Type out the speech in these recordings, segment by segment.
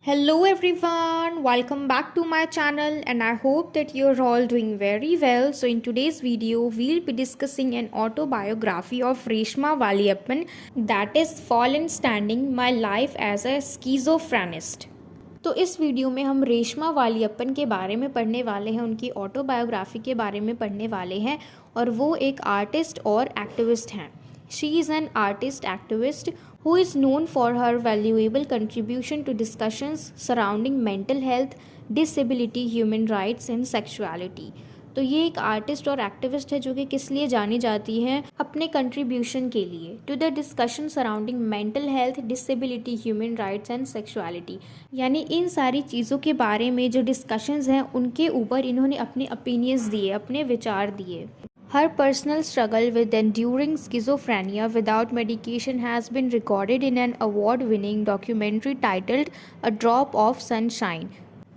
Hello everyone, welcome back to my channel and I hope that you're all doing very well. So in today's video, we'll be discussing an autobiography of Reshma Valiappan, that is Fallen Standing, My Life as a Schizoprenist. तो इस video में हम रेशमा वालियप्पन के बारे में पढ़ने वाले हैं, उनकी ऑटोबायोग्राफी के बारे में पढ़ने वाले हैं और वो एक आर्टिस्ट और एक्टिविस्ट हैं. She is an artist activist who is known for her valuable contribution to discussions surrounding mental health, disability, human rights and sexuality. तो ये एक आर्टिस्ट और एक्टिविस्ट है जो कि किस लिए जानी जाती हैं, अपने कंट्रीब्यूशन के लिए to the discussion surrounding mental health, disability, human rights and sexuality. यानी इन सारी चीज़ों के बारे में जो डिस्कशंस हैं उनके ऊपर इन्होंने अपने ओपिनियंस दिए, अपने विचार दिए. Her personal struggle with enduring schizophrenia without medication has been recorded in an award-winning documentary titled A Drop of Sunshine.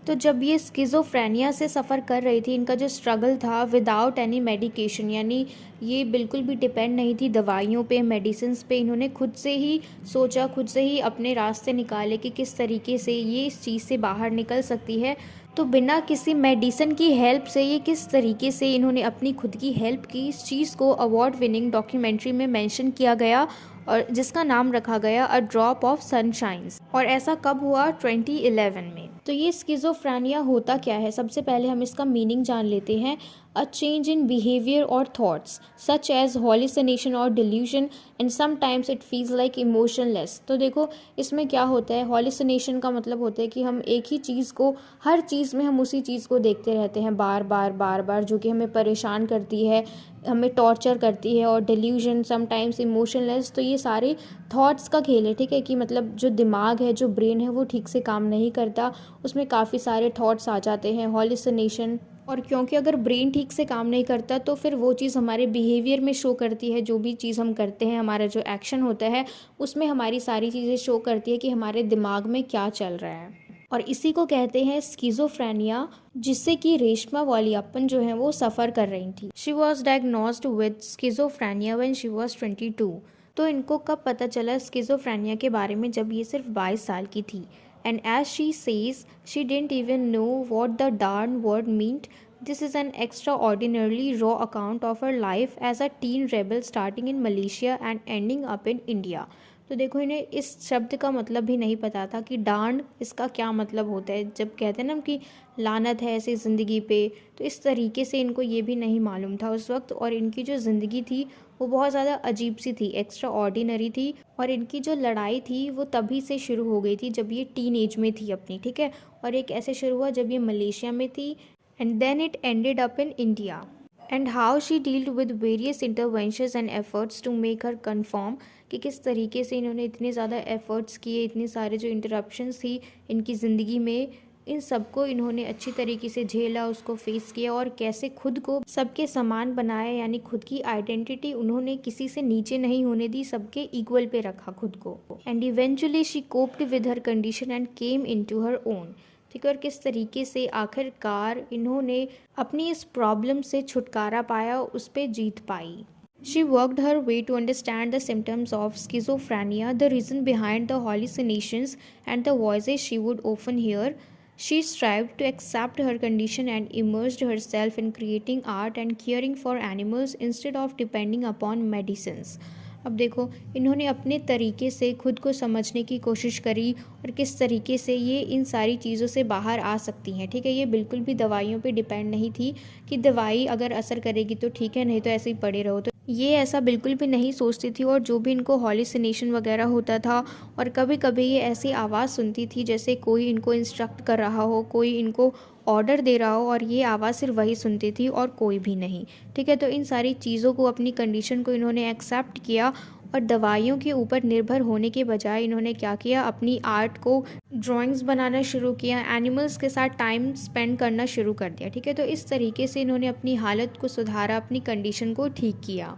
तो जब ये स्किज़ोफ्रेनिया से सफ़र कर रही थी, इनका जो स्ट्रगल था विदाउट एनी मेडिकेशन, यानी ये बिल्कुल भी डिपेंड नहीं थी दवाइयों पे, मेडिसिन्स पे, इन्होंने खुद से ही सोचा, खुद से ही अपने रास्ते निकाले कि किस तरीके से ये इस चीज़ से बाहर निकल सकती है. तो बिना किसी मेडिसिन की हेल्प से ये किस तरीके से इन्होंने अपनी खुद की हेल्प की, इस चीज़ को अवार्ड विनिंग डॉक्यूमेंट्री में मेंशन किया गया और जिसका नाम रखा गया अ ड्रॉप ऑफ सनशाइन्स. और ऐसा कब हुआ? 2011 में. तो ये स्किज़ोफ्रेनिया होता क्या है? सबसे पहले हम इसका मीनिंग जान लेते हैं. अ चेंज इन बिहेवियर और थॉट्स सच एज हॉलिसिनेशन और delusion and sometimes it feels like emotionless. तो देखो इसमें क्या होता है, हॉलिसिनेशन का मतलब होता है कि हम एक ही चीज़ को, हर चीज़ में हम उसी चीज़ को देखते रहते हैं बार बार बार बार, जो कि हमें परेशान करती है, हमें टॉर्चर करती है. और डिल्यूजन, समटाइम्स इमोशनलेस, तो ये सारे थॉट्स का खेल है. ठीक है, कि मतलब जो दिमाग है, जो ब्रेन है, वो ठीक से काम नहीं करता, उसमें काफ़ी सारे थॉट्स आ जाते हैं, हॉलिसिनेशन. और क्योंकि अगर ब्रेन ठीक से काम नहीं करता तो फिर वो चीज़ हमारे बिहेवियर में शो करती है. जो भी चीज़ हम करते हैं, हमारा जो एक्शन होता है, उसमें हमारी सारी चीज़ें शो करती है कि हमारे दिमाग में क्या चल रहा है. और इसी को कहते हैं स्किज़ोफ्रेनिया, जिससे कि रेशमा वालियप्पन जो है वो सफ़र कर रही थी. She was diagnosed with schizophrenia when she was 22. तो इनको कब पता चला स्किज़ोफ्रेनिया के बारे में? जब ये सिर्फ 22 साल की थी. And as she says, she didn't even know what the darn word meant. This is an extraordinarily raw account of her life as a teen rebel starting in Malaysia and ending up in India. तो देखो इन्हें इस शब्द का मतलब भी नहीं पता था कि डांड इसका क्या मतलब होता है. जब कहते हैं ना कि लानत है ऐसी ज़िंदगी पे, तो इस तरीके से इनको ये भी नहीं मालूम था उस वक्त. और इनकी जो ज़िंदगी थी वो बहुत ज़्यादा अजीब सी थी, एक्स्ट्रा ऑर्डिनरी थी. और इनकी जो लड़ाई थी वो तभी से शुरू हो गई थी जब ये टीन एज में थी अपनी. ठीक है, और एक ऐसे शुरू हुआ जब ये मलेशिया में थी and then it ended up in India. And how she dealt with various interventions and efforts to make her conform, कि किस तरीके से इन्होंने इतने ज़्यादा एफ़र्ट्स किए, इतने सारे जो इंटरप्शंस थी इनकी ज़िंदगी में, इन सबको इन्होंने अच्छी तरीके से झेला, उसको फेस किया और कैसे खुद को सबके समान बनाया. यानी खुद की आइडेंटिटी उन्होंने किसी से नीचे नहीं होने दी, सबके इक्वल पे रखा खुद को. And eventually she coped with her condition and came into her own. ठीक है, और किस तरीके से आखिरकार इन्होंने अपनी इस प्रॉब्लम से छुटकारा पाया, उस पर जीत पाई. She worked her way to understand the symptoms of schizophrenia, the reason behind the hallucinations, and the voices she would often hear. She strived to accept her condition and immersed herself in creating art and caring for animals instead of depending upon medicines. अब देखो इन्होंने अपने तरीके से खुद को समझने की कोशिश करी और किस तरीके से ये इन सारी चीज़ों से बाहर आ सकती हैं. ठीक है, ये बिल्कुल भी दवाइयों पे डिपेंड नहीं थी कि दवाई अगर असर करेगी तो ठीक है, नहीं तो ऐसे ही पड़े रहो. तो ये ऐसा बिल्कुल भी नहीं सोचती थी. और जो भी इनको हॉलिसिनेशन वगैरह होता था और कभी कभी ये ऐसी आवाज़ सुनती थी जैसे कोई इनको इंस्ट्रक्ट कर रहा हो, कोई इनको ऑर्डर दे रहा हो, और ये आवाज़ सिर्फ वही सुनती थी और कोई भी नहीं. ठीक है, तो इन सारी चीज़ों को, अपनी कंडीशन को इन्होंने एक्सेप्ट किया और दवाइयों के ऊपर निर्भर होने के बजाय इन्होंने क्या किया, अपनी आर्ट को, ड्राइंग्स बनाना शुरू किया, एनिमल्स के साथ टाइम स्पेंड करना शुरू कर दिया. ठीक है, तो इस तरीके से इन्होंने अपनी हालत को सुधारा, अपनी कंडीशन को ठीक किया.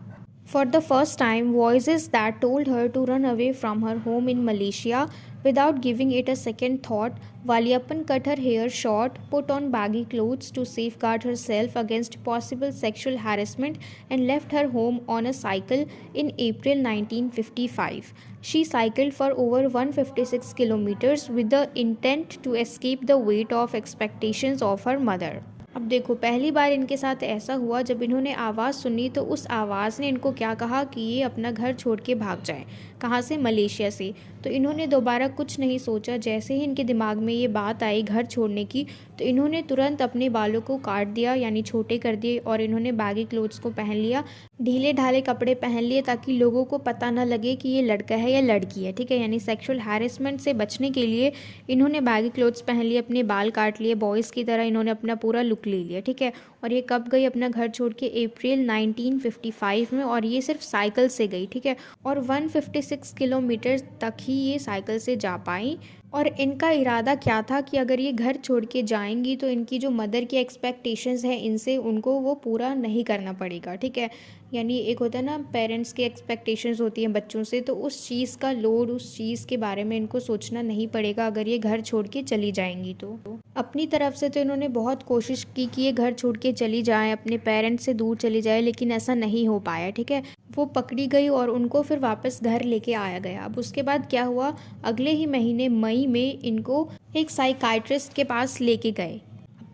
For the first time, voices that told her to run away from her home in Malaysia Without giving it a second thought, Valiappan cut her hair short, put on baggy clothes to safeguard herself against possible sexual harassment, and left her home on a cycle in April 1955. She cycled for over 156 kilometers with the intent to escape the weight of expectations of her mother. अब देखो, पहली बार इनके साथ ऐसा हुआ जब इन्होंने आवाज़ सुनी, तो उस आवाज़ ने इनको क्या कहा कि ये अपना घर छोड़ के भाग जाएं। कहाँ से? मलेशिया से। तो इन्होंने दोबारा कुछ नहीं सोचा, जैसे ही इनके दिमाग में ये बात आई घर छोड़ने की, तो इन्होंने तुरंत अपने बालों को काट दिया, यानी छोटे कर दिए, और इन्होंने बैगी क्लोथ्स को पहन लिया, ढीले ढाले कपड़े पहन लिए, ताकि लोगों को पता ना लगे कि ये लड़का है या लड़की है। ठीक है, यानी सेक्सुअल हैरेसमेंट से बचने के लिए इन्होंने बैगी क्लोथ्स पहन लिए, अपने बाल काट लिए, बॉयज़ की तरह इन्होंने अपना पूरा लुक ले लिया। ठीक है, और ये कब गई अपना घर छोड़ के? अप्रैल 1955 में, और ये सिर्फ साइकिल से गई। ठीक है, और 156 किलोमीटर तक ही ये साइकिल से जा पाई। और इनका इरादा क्या था कि अगर ये घर छोड़ के जाएंगी तो इनकी जो मदर की एक्सपेक्टेशंस है इनसे, उनको वो पूरा नहीं करना पड़ेगा। ठीक है, यानी एक होता है ना, पेरेंट्स की एक्सपेक्टेशंस होती हैं बच्चों से, तो उस चीज़ का लोड, उस चीज़ के बारे में इनको सोचना नहीं पड़ेगा अगर ये घर छोड़ के चली जाएंगी। तो अपनी तरफ से तो इन्होंने बहुत कोशिश की कि ये घर छोड़ के चली जाएं, अपने पेरेंट्स से दूर चली जाए, लेकिन ऐसा नहीं हो पाया। ठीक है, वो पकड़ी गई और उनको फिर वापस घर लेके आया गया। अब उसके बाद क्या हुआ, अगले ही महीने मई में इनको एक साइकाइट्रिस्ट के पास लेके गए।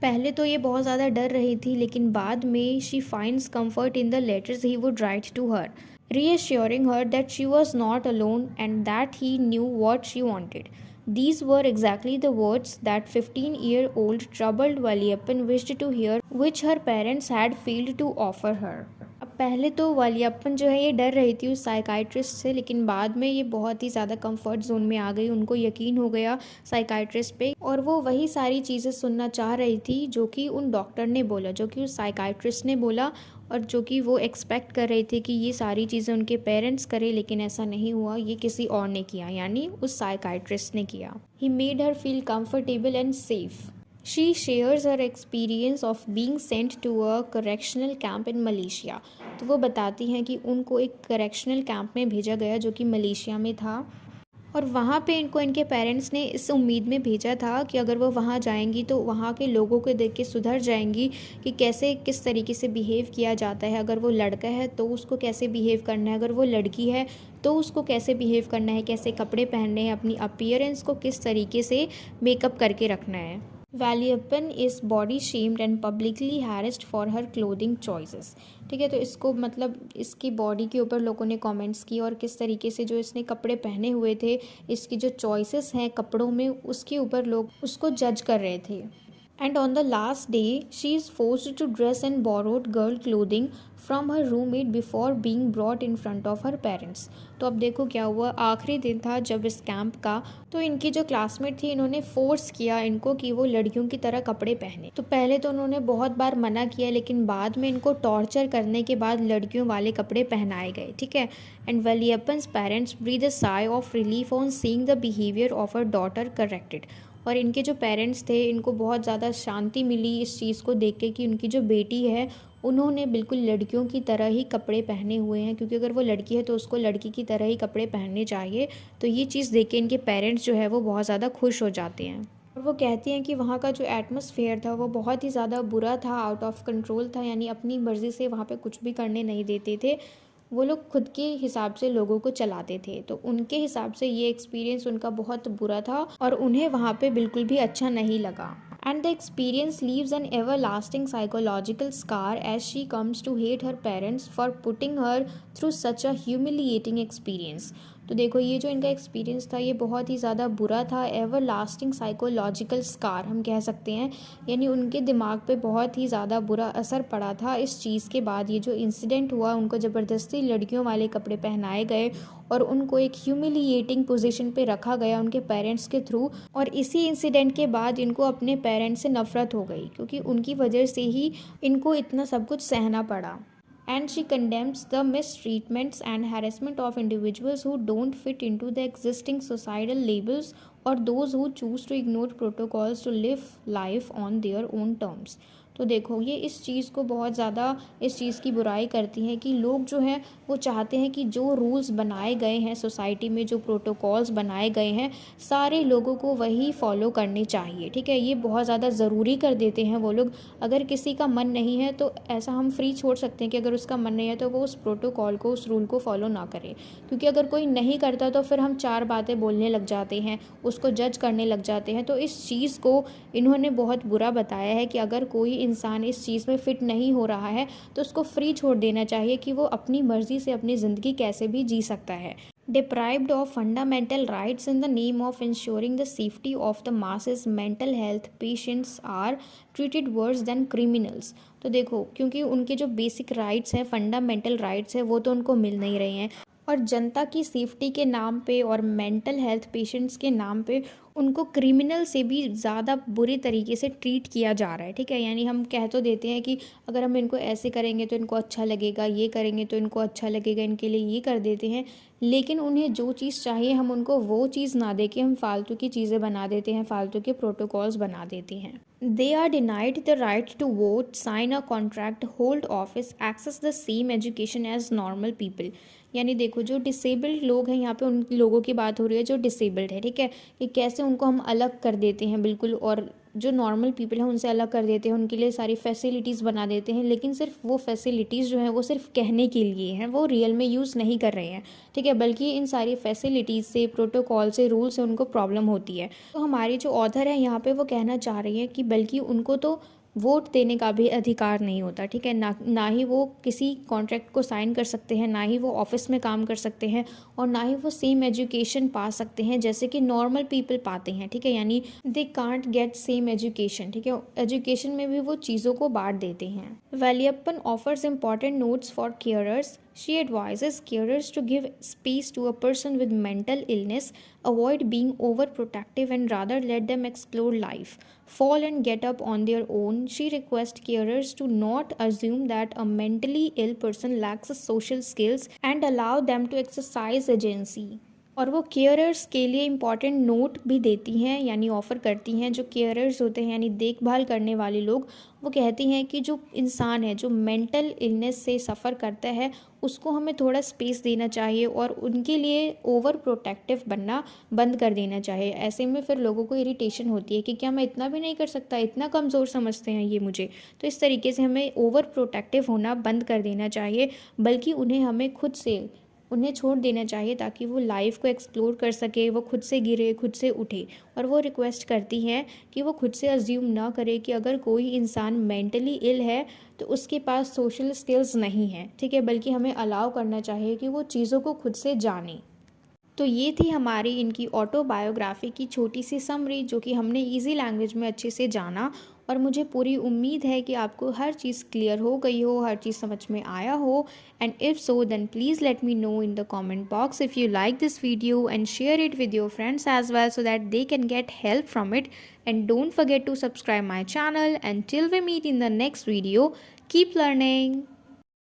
पहले तो ये बहुत ज़्यादा डर रही थी, लेकिन बाद में she finds comfort in the letters he would write to her, reassuring her that she was not alone and that he knew what she wanted. These were exactly the words that 15-year-old troubled Valiappan wished to hear, which her parents had failed to offer her. अब पहले तो वालियाप्पन जो है ये डर रही थी उस साइकाइट्रिस्ट से, लेकिन बाद में ये बहुत ही ज़्यादा कंफर्ट जोन में आ गई। उनको यकीन हो गया साइकाइट्रिस्ट पे, और वो वही सारी चीज़ें सुनना चाह रही थी जो कि उन डॉक्टर ने बोला, जो कि उस साइकाइट्रिस्ट ने बोला, और जो कि वो एक्सपेक्ट कर रही थी कि ये सारी चीज़ें उनके पेरेंट्स करें, लेकिन ऐसा नहीं हुआ, ये किसी और ने किया, यानी उस साइकाइट्रिस्ट ने किया। He made her feel comfortable and safe. She shares her experience of being sent to a correctional camp in Malaysia. तो वो बताती हैं कि उनको एक करेक्शनल कैंप में भेजा गया जो कि मलेशिया में था, और वहाँ पे इनको इनके पेरेंट्स ने इस उम्मीद में भेजा था कि अगर वो वहाँ जाएंगी तो वहाँ के लोगों को देख के सुधर जाएंगी कि कैसे, किस तरीके से बिहेव किया जाता है। अगर वो लड़का है तो उसको कैसे बिहेव करना है, अगर वो लड़की है तो उसको कैसे बिहेव करना है, कैसे कपड़े पहनने हैं, अपनी अपीयरेंस को किस तरीके से मेकअप करके रखना है। Valiappan is body shamed and publicly harassed for her clothing choices. ठीक है, तो इसको मतलब इसकी बॉडी के ऊपर लोगों ने कमेंट्स किए, और किस तरीके से जो इसने कपड़े पहने हुए थे, इसकी जो चॉइसेस हैं कपड़ों में, उसके ऊपर लोग उसको जज कर रहे थे। And on the last day, she is forced to dress in borrowed girl clothing from her roommate before being brought in front of her parents. तो अब देखो क्या हुआ, आखिरी दिन था जब इस कैंप का, तो इनकी जो क्लासमेट थी, इन्होंने फोर्स किया इनको कि वो लड़कियों की तरह कपड़े पहने। तो पहले तो उन्होंने बहुत बार मना किया, लेकिन बाद में इनको टॉर्चर करने के बाद लड़कियों वाले कपड़े पहनाए गए। ठीक है, and Valiappan's parents breathed a sigh of relief on seeing the behavior of her daughter corrected. और इनके जो पेरेंट्स थे, इनको बहुत ज़्यादा शांति मिली इस चीज़ को देख के कि उनकी जो बेटी है उन्होंने बिल्कुल लड़कियों की तरह ही कपड़े पहने हुए हैं, क्योंकि अगर वो लड़की है तो उसको लड़की की तरह ही कपड़े पहनने चाहिए। तो ये चीज़ देख के इनके पेरेंट्स जो है वो बहुत ज़्यादा खुश हो जाते हैं, और वो कहती हैं कि वहाँ का जो एटमॉस्फेयर था वो बहुत ही ज़्यादा बुरा था, आउट ऑफ कंट्रोल था, यानी अपनी मर्ज़ी से वहाँ पे कुछ भी करने नहीं देते थे। वो लोग खुद के हिसाब से लोगों को चलाते थे, तो उनके हिसाब से ये एक्सपीरियंस उनका बहुत बुरा था और उन्हें वहाँ पे बिल्कुल भी अच्छा नहीं लगा। And the experience leaves an everlasting psychological scar as she comes to hate her parents for putting her through such a humiliating experience. तो देखो, ये जो इनका एक्सपीरियंस था ये बहुत ही ज़्यादा बुरा था, एवर लास्टिंग साइकोलॉजिकल स्कार हम कह सकते हैं, यानी उनके दिमाग पे बहुत ही ज़्यादा बुरा असर पड़ा था इस चीज़ के बाद। ये जो इंसिडेंट हुआ, उनको ज़बरदस्ती लड़कियों वाले कपड़े पहनाए गए और उनको एक ह्यूमिलिएटिंग पोजीशन पे रखा गया उनके पेरेंट्स के थ्रू, और इसी इंसिडेंट के बाद इनको अपने पेरेंट्स से नफ़रत हो गई, क्योंकि उनकी वजह से ही इनको इतना सब कुछ सहना पड़ा। And she condemns the mistreatments and harassment of individuals who don't fit into the existing societal labels or those who choose to ignore protocols to live life on their own terms. तो देखो ये इस चीज़ को बहुत ज़्यादा इस चीज़ की बुराई करती हैं कि लोग जो हैं वो चाहते हैं कि जो रूल्स बनाए गए हैं सोसाइटी में, जो प्रोटोकॉल्स बनाए गए हैं, सारे लोगों को वही फॉलो करने चाहिए। ठीक है, ये बहुत ज़्यादा ज़रूरी कर देते हैं वो लोग। अगर किसी का मन नहीं है तो ऐसा हम फ्री छोड़ सकते हैं कि अगर उसका मन नहीं है तो वो उस प्रोटोकॉल को, उस रूल को फॉलो ना करे। क्योंकि अगर कोई नहीं करता तो फिर हम चार बातें बोलने लग जाते हैं, उसको जज करने लग जाते हैं। तो इस चीज़ को इन्होंने बहुत बुरा बताया है कि अगर कोई इंसान इस चीज़ में फ़िट नहीं हो रहा है तो उसको फ्री छोड़ देना चाहिए कि वो अपनी मर्ज़ी से अपनी ज़िंदगी कैसे भी जी सकता है। Deprived of fundamental rights in the name of ensuring the safety of the masses, mental health patients are treated worse than criminals। तो देखो क्योंकि उनके जो बेसिक राइट्स हैं, फंडामेंटल राइट्स हैं, वो तो उनको मिल नहीं रहे हैं और जनता की सेफ्टी के नाम पे और मेंटल हेल्थ पेशेंट्स के नाम पे उनको क्रिमिनल से भी ज़्यादा बुरी तरीके से ट्रीट किया जा रहा है। ठीक है, यानी हम कह तो देते हैं कि अगर हम इनको ऐसे करेंगे तो इनको अच्छा लगेगा, ये करेंगे तो इनको अच्छा लगेगा, इनके लिए ये कर देते हैं, लेकिन उन्हें जो चीज़ चाहिए हम उनको वो चीज़ ना दे के हम फालतू की चीज़ें बना देते हैं, फालतू के प्रोटोकॉल्स बना देते हैं। They are denied the right to vote, sign a contract, hold office, access the same education as normal people. यानी देखो जो डिसेबल्ड लोग हैं, यहाँ पे उन लोगों की बात हो रही है जो डिसेबल्ड है। ठीक है, कि कैसे उनको हम अलग कर देते हैं बिल्कुल, और जो नॉर्मल पीपल हैं उनसे अलग कर देते हैं, उनके लिए सारी फैसिलिटीज़ बना देते हैं, लेकिन सिर्फ वो फैसिलिटीज़ जो हैं वो सिर्फ कहने के लिए हैं, वो रियल में यूज़ नहीं कर रहे हैं। ठीक है, बल्कि इन सारी फैसिलिटीज़ से, प्रोटोकॉल से, रूल से उनको प्रॉब्लम होती है। तो हमारी जो ऑथर है यहाँ पे वो कहना चाह रही है कि बल्कि उनको तो वोट देने का भी अधिकार नहीं होता। ठीक है, ना ही वो किसी कॉन्ट्रैक्ट को साइन कर सकते हैं, ना ही वो ऑफिस में काम कर सकते हैं, और ना ही वो सेम एजुकेशन पा सकते हैं जैसे कि नॉर्मल पीपल पाते हैं। ठीक है, यानी they can't get same education. ठीक है, एजुकेशन में भी वो चीज़ों को बांट देते हैं। Valliappan offers important notes for carers. She advises carers to give space to a person with mental illness, avoid being overprotective, and rather let them explore life, fall and get up on their own. She requests carers to not assume that a mentally ill person lacks social skills and allow them to exercise agency. और वो carers के लिए important note भी देती हैं, यानी offer करती हैं। जो केयरर्स होते हैं यानी देखभाल करने वाले लोग, वो कहती हैं कि जो इंसान है जो मेंटल इलनेस से सफ़र करता है उसको हमें थोड़ा स्पेस देना चाहिए और उनके लिए ओवर प्रोटेक्टिव बनना बंद कर देना चाहिए। ऐसे में फिर लोगों को इरिटेशन होती है कि क्या मैं इतना भी नहीं कर सकता, इतना कमज़ोर समझते हैं ये मुझे। तो इस तरीके से हमें ओवर प्रोटेक्टिव होना बंद कर देना चाहिए, बल्कि उन्हें हमें खुद से उन्हें छोड़ देना चाहिए ताकि वो लाइफ को एक्सप्लोर कर सके, वो खुद से गिरे, खुद से उठे। और वो रिक्वेस्ट करती हैं कि वो खुद से अज्यूम ना करे कि अगर कोई इंसान मेंटली इल है तो उसके पास सोशल स्किल्स नहीं है। ठीक है, बल्कि हमें अलाउ करना चाहिए कि वो चीज़ों को खुद से जाने। तो ये थी हमारी इनकी ऑटोबायोग्राफी की छोटी सी समरी, जो कि हमने इजी लैंग्वेज में अच्छे से जाना। और मुझे पूरी उम्मीद है कि आपको हर चीज़ क्लियर हो गई हो, हर चीज़ समझ में आया हो। And if so then please let me know in the comment box if you like this video and share it with your friends as well so that they can get help from it. And don't forget to subscribe my channel. Until we meet in the next video, keep learning.